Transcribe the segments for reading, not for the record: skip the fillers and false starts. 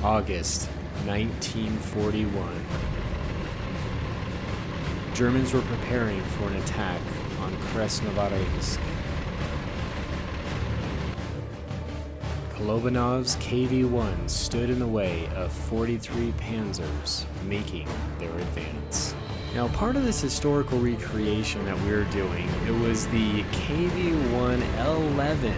August 1941. Germans were preparing for an attack on Krasnovarsk. Kolobanov's KV-1 stood in the way of 43 panzers making their advance. Now, part of this historical recreation that we're doing, it was the KV-1-11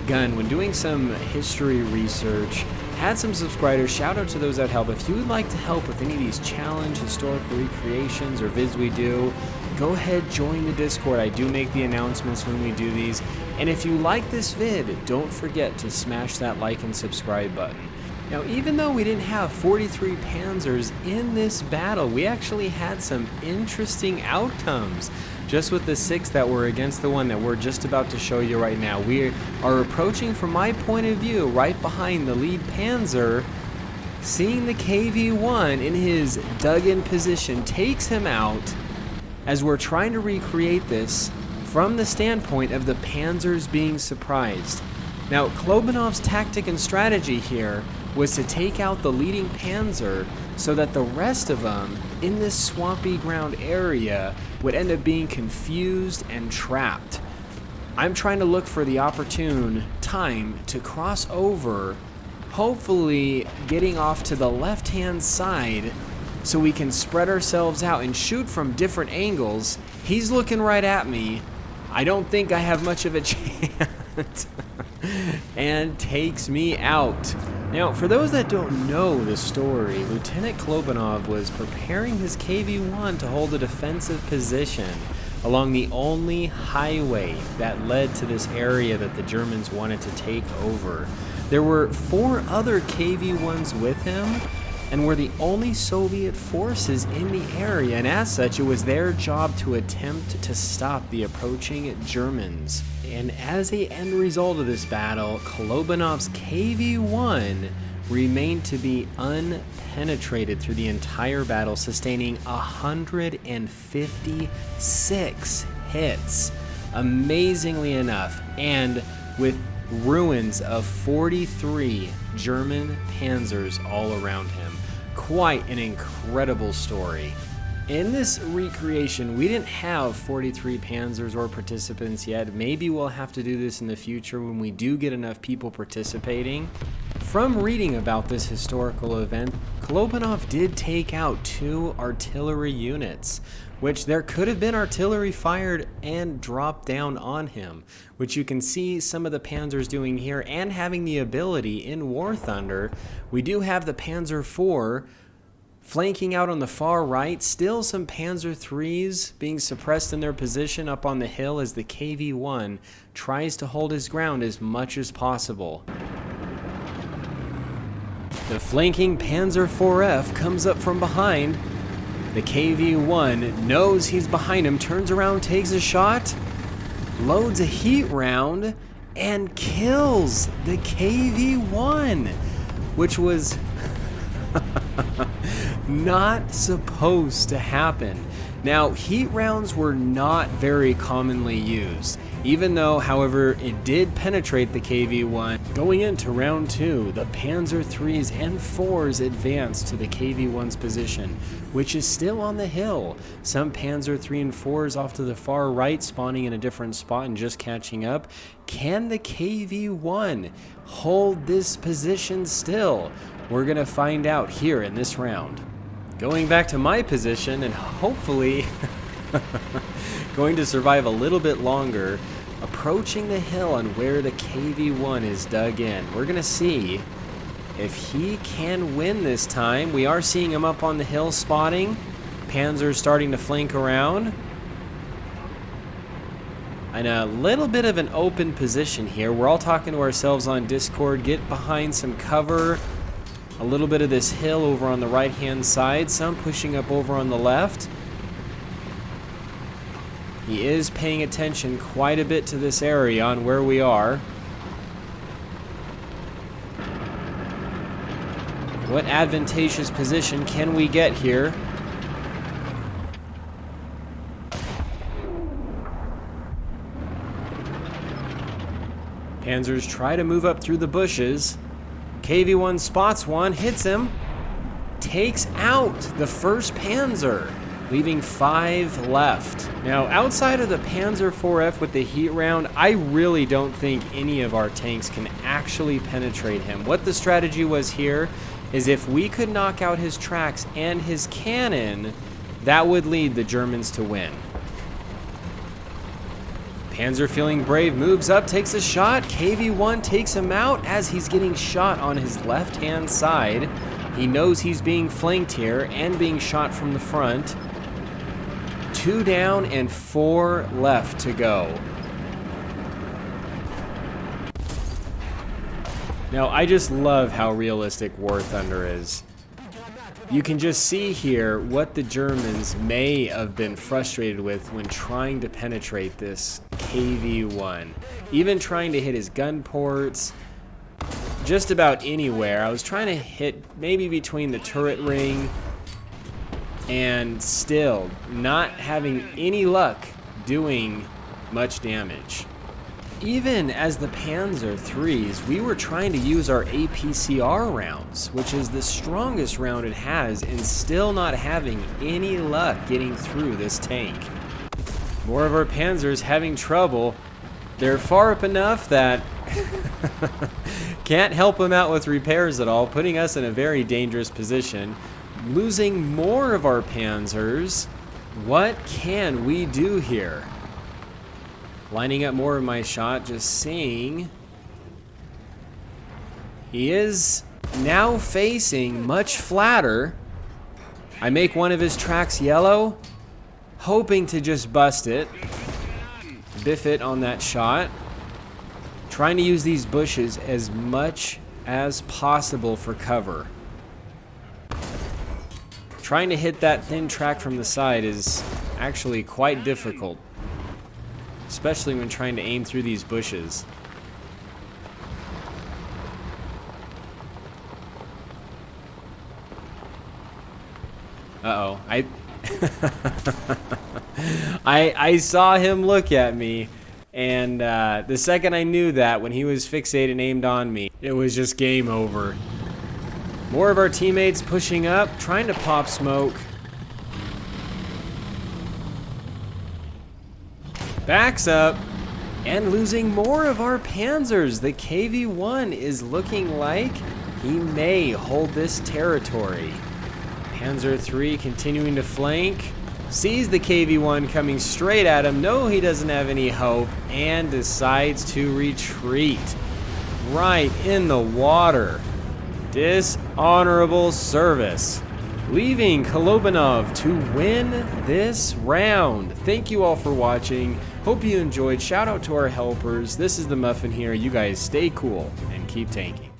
gun. When doing some history research, had some subscribers. Shout out to those that help. If you would like to help with any of these challenge historical recreations or vids we do, go ahead, join the Discord. I do make the announcements when we do these. And if you like this vid, don't forget to smash that like and subscribe button. Now, even though we didn't have 43 panzers in this battle, we actually had some interesting outcomes. Just with the 6 that were against the one that we're just about to show you right now. We are approaching, from my point of view, right behind the lead panzer. Seeing the KV-1 in his dug-in position takes him out, as we're trying to recreate this from the standpoint of the panzers being surprised. Now, Kolobanov's tactic and strategy here was to take out the leading panzer so that the rest of them in this swampy ground area would end up being confused and trapped. I'm trying to look for the opportune time to cross over, hopefully getting off to the left-hand side so we can spread ourselves out and shoot from different angles. He's looking right at me. I don't think I have much of a chance. And takes me out. Now, for those that don't know the story, Lieutenant Kolobanov was preparing his KV-1 to hold a defensive position along the only highway that led to this area that the Germans wanted to take over. There were 4 other KV-1s with him, and were the only Soviet forces in the area, and as such, it was their job to attempt to stop the approaching Germans. And as a end result of this battle, Kolobanov's KV-1 remained to be unpenetrated through the entire battle, sustaining 156 hits, amazingly enough, and with ruins of 43 German panzers all around him. Quite an incredible story. In this recreation, we didn't have 43 panzers or participants yet. Maybe we'll have to do this in the future when we do get enough people participating. From reading about this historical event, Kolobanov did take out 2 artillery units, which there could have been artillery fired and dropped down on him, which you can see some of the panzers doing here, and having the ability in War Thunder. We do have the Panzer IV flanking out on the far right, still some Panzer IIIs being suppressed in their position up on the hill as the KV-1 tries to hold his ground as much as possible. The flanking Panzer IVF comes up from behind. The KV-1 knows he's behind him, turns around, takes a shot, loads a heat round, and kills the KV-1, which was not supposed to happen. Now, heat rounds were not very commonly used, even though, however, it did penetrate the KV-1. Going into round 2, the Panzer IIIs and IVs advanced to the KV-1's position, which is still on the hill. Some Panzer III and IVs off to the far right, spawning in a different spot and just catching up. Can the KV-1 hold this position still? We're going to find out here in this round. Going back to my position and hopefully going to survive a little bit longer, approaching the hill on where the KV-1 is dug in. We're going to see if he can win this time. We are seeing him up on the hill spotting. Panzer's starting to flank around. And a little bit of an open position here. We're all talking to ourselves on Discord. Get behind some cover. A little bit of this hill over on the right-hand side. Some pushing up over on the left. He is paying attention quite a bit to this area on where we are. What advantageous position can we get here? Panzers try to move up through the bushes. KV-1 spots one, hits him, takes out the first Panzer, leaving 5 left. Now, outside of the Panzer IVF with the heat round, I really don't think any of our tanks can actually penetrate him. What the strategy was here is if we could knock out his tracks and his cannon, that would lead the Germans to win. Panzer, feeling brave, moves up, takes a shot. KV-1 takes him out as he's getting shot on his left-hand side. He knows he's being flanked here and being shot from the front. 2 down and 4 left to go. Now, I just love how realistic War Thunder is. You can just see here what the Germans may have been frustrated with when trying to penetrate this KV-1. Even trying to hit his gun ports, just about anywhere. I was trying to hit maybe between the turret ring and still not having any luck doing much damage. Even as the Panzer IIIs, we were trying to use our APCR rounds, which is the strongest round it has, and still not having any luck getting through this tank. More of our Panzers having trouble. They're far up enough that can't help them out with repairs at all, putting us in a very dangerous position. Losing more of our Panzers. What can we do here? Lining up more of my shot, just seeing. He is now facing much flatter. I make one of his tracks yellow, hoping to just bust it. Biff it on that shot. Trying to use these bushes as much as possible for cover. Trying to hit that thin track from the side is actually quite difficult, especially when trying to aim through these bushes. Uh-oh. I saw him look at me, and the second I knew that, when he was fixated and aimed on me, it was just game over. More of our teammates pushing up, trying to pop smoke. Backs up, and losing more of our Panzers. The KV-1 is looking like he may hold this territory. Panzer III continuing to flank. Sees the KV-1 coming straight at him. No, he doesn't have any hope, and decides to retreat. Right in the water. Dishonorable service. Leaving Kolobanov to win this round. Thank you all for watching. Hope you enjoyed. Shout out to our helpers. This is the Muffin here. You guys stay cool and keep tanking.